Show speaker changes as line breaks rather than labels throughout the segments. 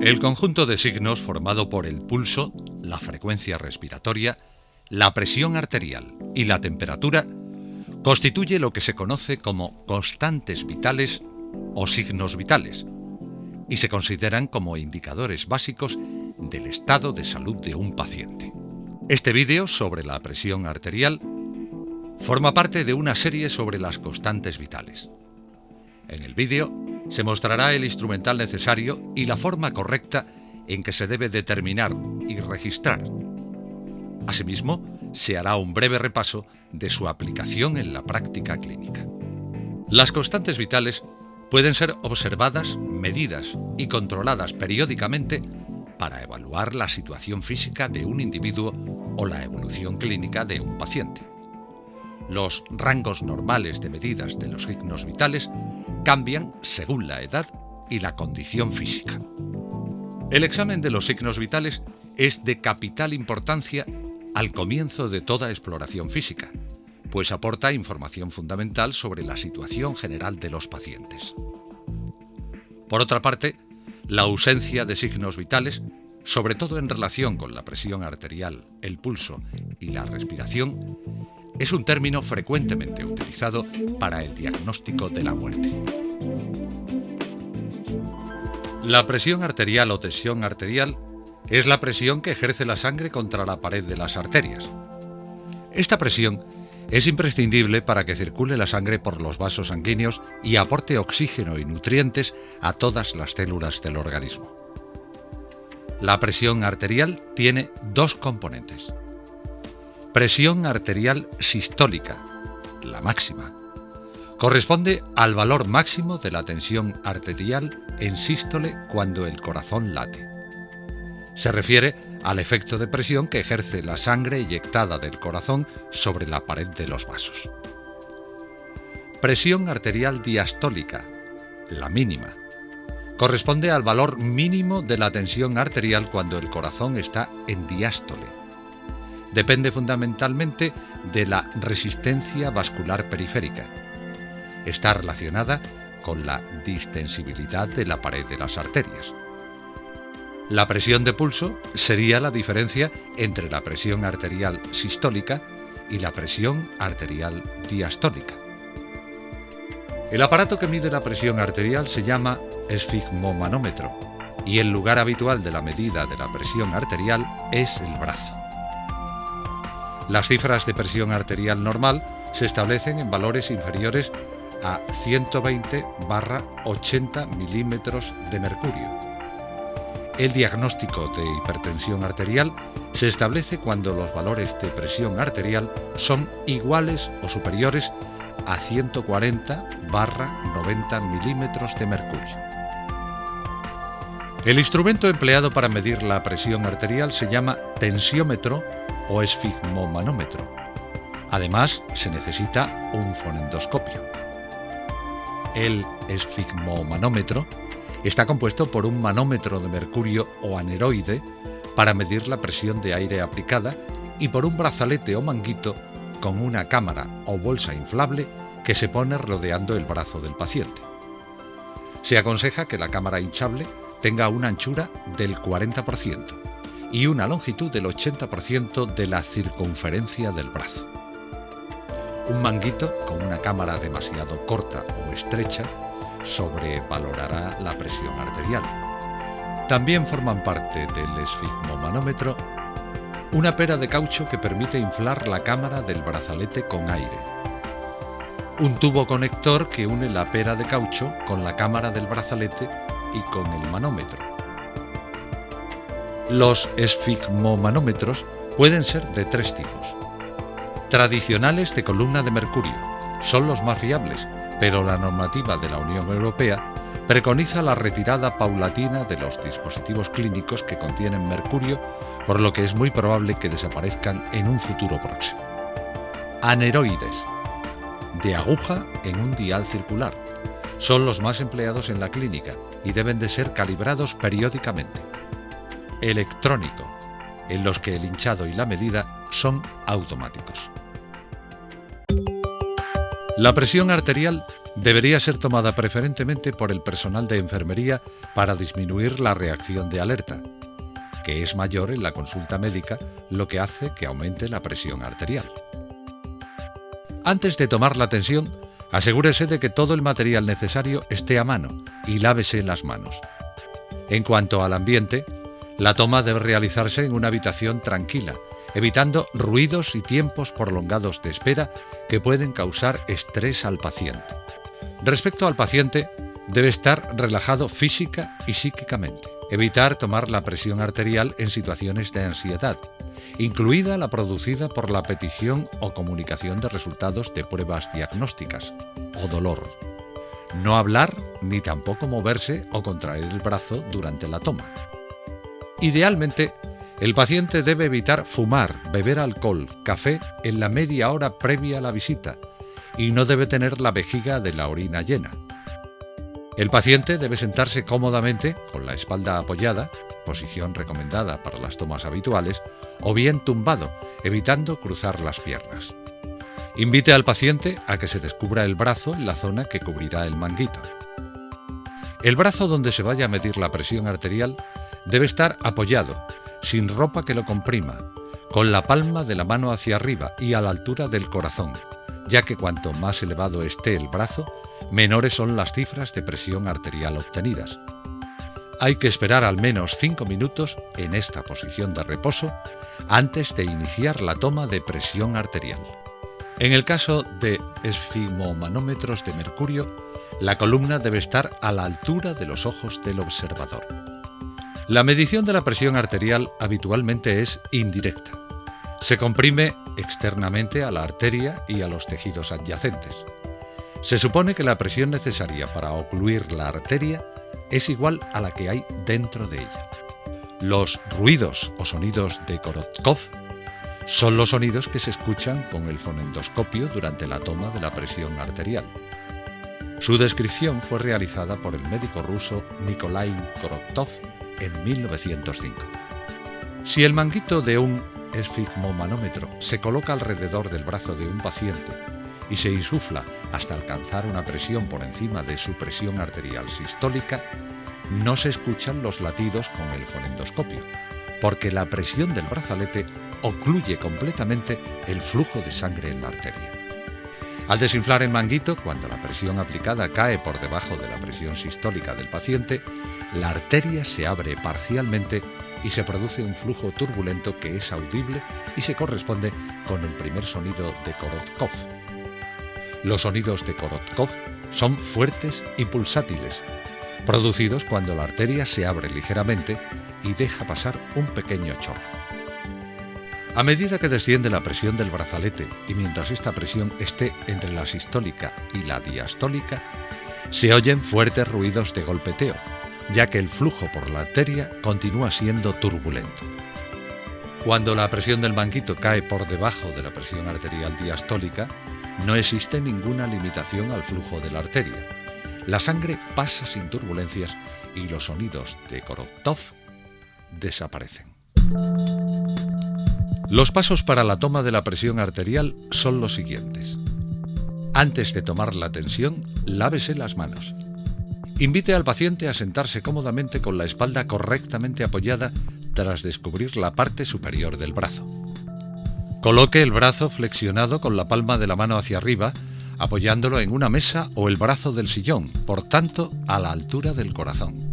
El conjunto de signos formado por el pulso, la frecuencia respiratoria, la presión arterial y la temperatura constituye lo que se conoce como constantes vitales o signos vitales y se consideran como indicadores básicos del estado de salud de un paciente. Este vídeo sobre la presión arterial forma parte de una serie sobre las constantes vitales. En el vídeo se mostrará el instrumental necesario y la forma correcta en que se debe determinar y registrar. Asimismo, se hará un breve repaso de su aplicación en la práctica clínica. Las constantes vitales pueden ser observadas, medidas y controladas periódicamente para evaluar la situación física de un individuo o la evolución clínica de un paciente. Los rangos normales de medidas de los signos vitales cambian según la edad y la condición física. El examen de los signos vitales es de capital importancia al comienzo de toda exploración física, pues aporta información fundamental sobre la situación general de los pacientes. Por otra parte, la ausencia de signos vitales, sobre todo en relación con la presión arterial, el pulso y la respiración, es un término frecuentemente utilizado para el diagnóstico de la muerte. La presión arterial o tensión arterial es la presión que ejerce la sangre contra la pared de las arterias. Esta presión es imprescindible para que circule la sangre por los vasos sanguíneos y aporte oxígeno y nutrientes a todas las células del organismo. La presión arterial tiene dos componentes. Presión arterial sistólica, la máxima, corresponde al valor máximo de la tensión arterial en sístole cuando el corazón late. Se refiere al efecto de presión que ejerce la sangre eyectada del corazón sobre la pared de los vasos. Presión arterial diastólica, la mínima, corresponde al valor mínimo de la tensión arterial cuando el corazón está en diástole. Depende fundamentalmente de la resistencia vascular periférica. Está relacionada con la distensibilidad de la pared de las arterias. La presión de pulso sería la diferencia entre la presión arterial sistólica y la presión arterial diastólica. El aparato que mide la presión arterial se llama esfigmomanómetro y el lugar habitual de la medida de la presión arterial es el brazo. Las cifras de presión arterial normal se establecen en valores inferiores a 120/80 milímetros de mercurio. El diagnóstico de hipertensión arterial se establece cuando los valores de presión arterial son iguales o superiores a 140/90 milímetros de mercurio. El instrumento empleado para medir la presión arterial se llama tensiómetro o esfigmomanómetro. Además, se necesita un fonendoscopio. El esfigmomanómetro está compuesto por un manómetro de mercurio o aneroide para medir la presión de aire aplicada y por un brazalete o manguito con una cámara o bolsa inflable que se pone rodeando el brazo del paciente. Se aconseja que la cámara hinchable tenga una anchura del 40% y una longitud del 80% de la circunferencia del brazo. Un manguito con una cámara demasiado corta o estrecha sobrevalorará la presión arterial. También forman parte del esfigmomanómetro una pera de caucho que permite inflar la cámara del brazalete con aire, un tubo conector que une la pera de caucho con la cámara del brazalete y con el manómetro. Los esfigmomanómetros pueden ser de tres tipos. Tradicionales de columna de mercurio, son los más fiables, pero la normativa de la Unión Europea preconiza la retirada paulatina de los dispositivos clínicos que contienen mercurio, por lo que es muy probable que desaparezcan en un futuro próximo. Aneroides, de aguja en un dial circular, son los más empleados en la clínica y deben de ser calibrados periódicamente. Electrónico, en los que el hinchado y la medida son automáticos. La presión arterial debería ser tomada preferentemente por el personal de enfermería para disminuir la reacción de alerta, que es mayor en la consulta médica, lo que hace que aumente la presión arterial. Antes de tomar la tensión, asegúrese de que todo el material necesario esté a mano y lávese las manos. En cuanto al ambiente, la toma debe realizarse en una habitación tranquila, evitando ruidos y tiempos prolongados de espera que pueden causar estrés al paciente. Respecto al paciente, debe estar relajado física y psíquicamente. Evitar tomar la presión arterial en situaciones de ansiedad, incluida la producida por la petición o comunicación de resultados de pruebas diagnósticas o dolor. No hablar ni tampoco moverse o contraer el brazo durante la toma. Idealmente, el paciente debe evitar fumar, beber alcohol, café en la media hora previa a la visita y no debe tener la vejiga de la orina llena. El paciente debe sentarse cómodamente con la espalda apoyada, posición recomendada para las tomas habituales, o bien tumbado, evitando cruzar las piernas. Invite al paciente a que se descubra el brazo en la zona que cubrirá el manguito. El brazo donde se vaya a medir la presión arterial debe estar apoyado, sin ropa que lo comprima, con la palma de la mano hacia arriba y a la altura del corazón, ya que cuanto más elevado esté el brazo, menores son las cifras de presión arterial obtenidas. Hay que esperar al menos 5 minutos en esta posición de reposo antes de iniciar la toma de presión arterial. En el caso de esfigmomanómetros de mercurio, la columna debe estar a la altura de los ojos del observador. La medición de la presión arterial habitualmente es indirecta. Se comprime externamente a la arteria y a los tejidos adyacentes. Se supone que la presión necesaria para ocluir la arteria es igual a la que hay dentro de ella. Los ruidos o sonidos de Korotkov son los sonidos que se escuchan con el fonendoscopio durante la toma de la presión arterial. Su descripción fue realizada por el médico ruso Nikolai Korotkov en 1905. Si el manguito de un esfigmomanómetro se coloca alrededor del brazo de un paciente y se insufla hasta alcanzar una presión por encima de su presión arterial sistólica, no se escuchan los latidos con el fonendoscopio, porque la presión del brazalete ocluye completamente el flujo de sangre en la arteria. Al desinflar el manguito, cuando la presión aplicada cae por debajo de la presión sistólica del paciente, la arteria se abre parcialmente y se produce un flujo turbulento que es audible y se corresponde con el primer sonido de Korotkov. Los sonidos de Korotkov son fuertes y pulsátiles, producidos cuando la arteria se abre ligeramente y deja pasar un pequeño chorro. A medida que desciende la presión del brazalete y mientras esta presión esté entre la sistólica y la diastólica, se oyen fuertes ruidos de golpeteo, ya que el flujo por la arteria continúa siendo turbulento. Cuando la presión del manguito cae por debajo de la presión arterial diastólica, no existe ninguna limitación al flujo de la arteria. La sangre pasa sin turbulencias y los sonidos de Korotkov desaparecen. Los pasos para la toma de la presión arterial son los siguientes. Antes de tomar la tensión, lávese las manos. Invite al paciente a sentarse cómodamente con la espalda correctamente apoyada tras descubrir la parte superior del brazo. Coloque el brazo flexionado con la palma de la mano hacia arriba, apoyándolo en una mesa o el brazo del sillón, por tanto, a la altura del corazón.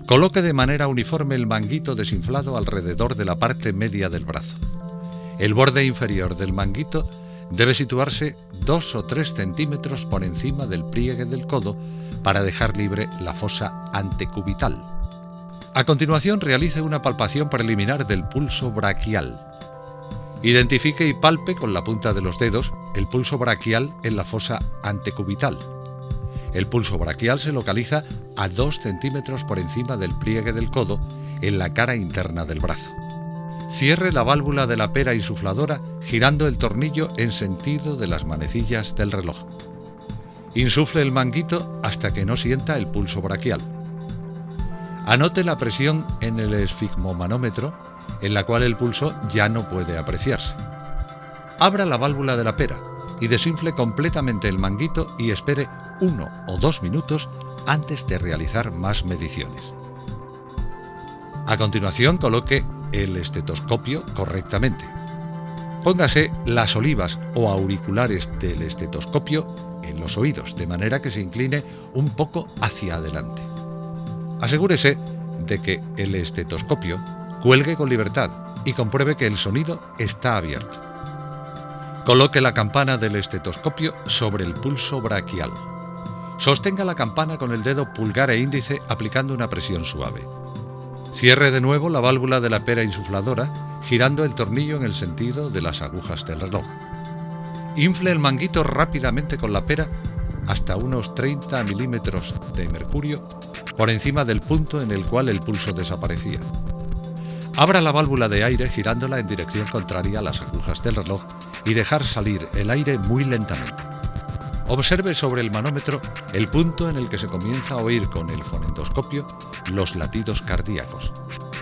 Coloque de manera uniforme el manguito desinflado alrededor de la parte media del brazo. El borde inferior del manguito debe situarse 2 o 3 centímetros por encima del pliegue del codo para dejar libre la fosa antecubital. A continuación, realice una palpación preliminar del pulso braquial. Identifique y palpe con la punta de los dedos el pulso braquial en la fosa antecubital. El pulso braquial se localiza a 2 centímetros por encima del pliegue del codo en la cara interna del brazo. Cierre la válvula de la pera insufladora girando el tornillo en sentido de las manecillas del reloj. Insufle el manguito hasta que no sienta el pulso braquial. Anote la presión en el esfigmomanómetro, en la cual el pulso ya no puede apreciarse. Abra la válvula de la pera, y desinfle completamente el manguito y espere 1 o 2 minutos antes de realizar más mediciones. A continuación, coloque el estetoscopio correctamente. Póngase las olivas o auriculares del estetoscopio en los oídos, de manera que se incline un poco hacia adelante. Asegúrese de que el estetoscopio cuelgue con libertad y compruebe que el sonido está abierto. Coloque la campana del estetoscopio sobre el pulso braquial. Sostenga la campana con el dedo pulgar e índice aplicando una presión suave. Cierre de nuevo la válvula de la pera insufladora, girando el tornillo en el sentido de las agujas del reloj. Infle el manguito rápidamente con la pera hasta unos 30 milímetros de mercurio por encima del punto en el cual el pulso desaparecía. Abra la válvula de aire girándola en dirección contraria a las agujas del reloj y dejar salir el aire muy lentamente. Observe sobre el manómetro el punto en el que se comienza a oír con el fonendoscopio los latidos cardíacos.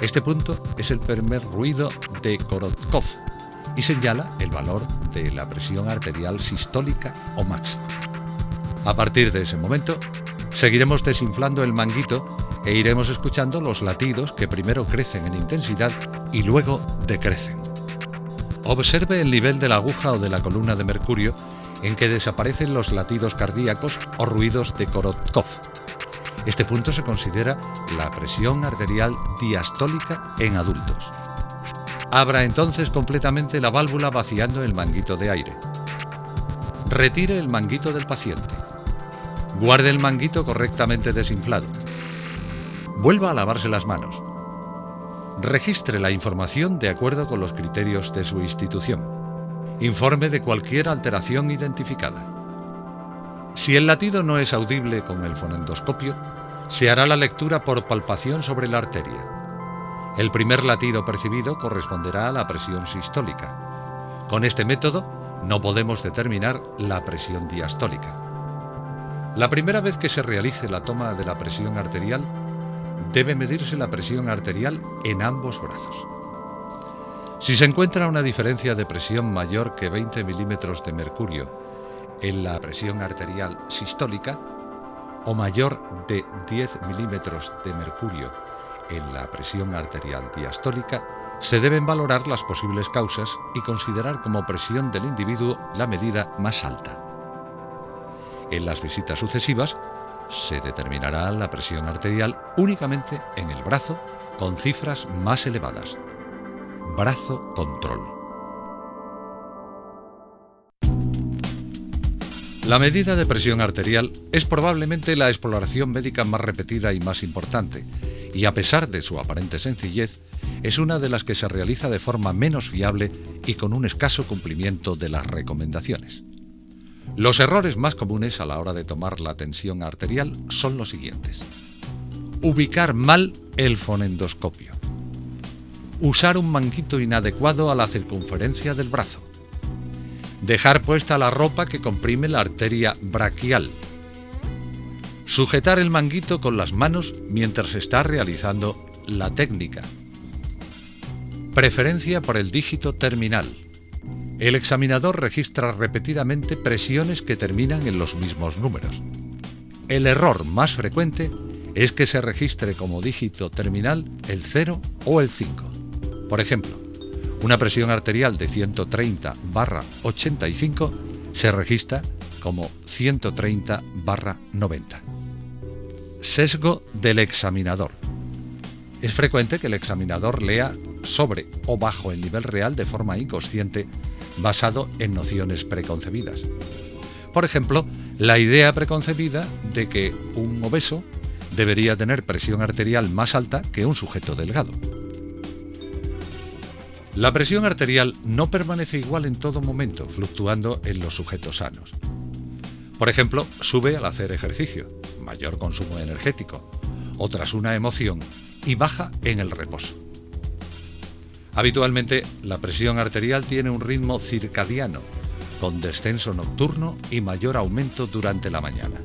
Este punto es el primer ruido de Korotkov y señala el valor de la presión arterial sistólica o máxima. A partir de ese momento, seguiremos desinflando el manguito e iremos escuchando los latidos que primero crecen en intensidad y luego decrecen. Observe el nivel de la aguja o de la columna de mercurio en que desaparecen los latidos cardíacos o ruidos de Korotkov. Este punto se considera la presión arterial diastólica en adultos. Abra entonces completamente la válvula vaciando el manguito de aire. Retire el manguito del paciente. Guarde el manguito correctamente desinflado. Vuelva a lavarse las manos. Registre la información de acuerdo con los criterios de su institución. Informe de cualquier alteración identificada. Si el latido no es audible con el fonendoscopio, se hará la lectura por palpación sobre la arteria. El primer latido percibido corresponderá a la presión sistólica. Con este método no podemos determinar la presión diastólica. La primera vez que se realice la toma de la presión arterial, debe medirse la presión arterial en ambos brazos. Si se encuentra una diferencia de presión mayor que 20 milímetros de mercurio en la presión arterial sistólica o mayor de 10 milímetros de mercurio en la presión arterial diastólica, se deben valorar las posibles causas y considerar como presión del individuo la medida más alta. En las visitas sucesivas, se determinará la presión arterial únicamente en el brazo con cifras más elevadas. Brazo control. La medida de presión arterial es probablemente la exploración médica más repetida y más importante, y a pesar de su aparente sencillez, es una de las que se realiza de forma menos fiable y con un escaso cumplimiento de las recomendaciones. Los errores más comunes a la hora de tomar la tensión arterial son los siguientes. Ubicar mal el fonendoscopio. Usar un manguito inadecuado a la circunferencia del brazo. Dejar puesta la ropa que comprime la arteria braquial. Sujetar el manguito con las manos mientras se está realizando la técnica. Preferencia por el dígito terminal. El examinador registra repetidamente presiones que terminan en los mismos números. El error más frecuente es que se registre como dígito terminal el 0 o el 5. Por ejemplo, una presión arterial de 130/85 se registra como 130/90. Sesgo del examinador. Es frecuente que el examinador lea sobre o bajo el nivel real de forma inconsciente, basado en nociones preconcebidas. Por ejemplo, la idea preconcebida de que un obeso debería tener presión arterial más alta que un sujeto delgado. La presión arterial no permanece igual en todo momento, fluctuando en los sujetos sanos. Por ejemplo, sube al hacer ejercicio, mayor consumo energético, o tras una emoción, y baja en el reposo. Habitualmente, la presión arterial tiene un ritmo circadiano, con descenso nocturno y mayor aumento durante la mañana.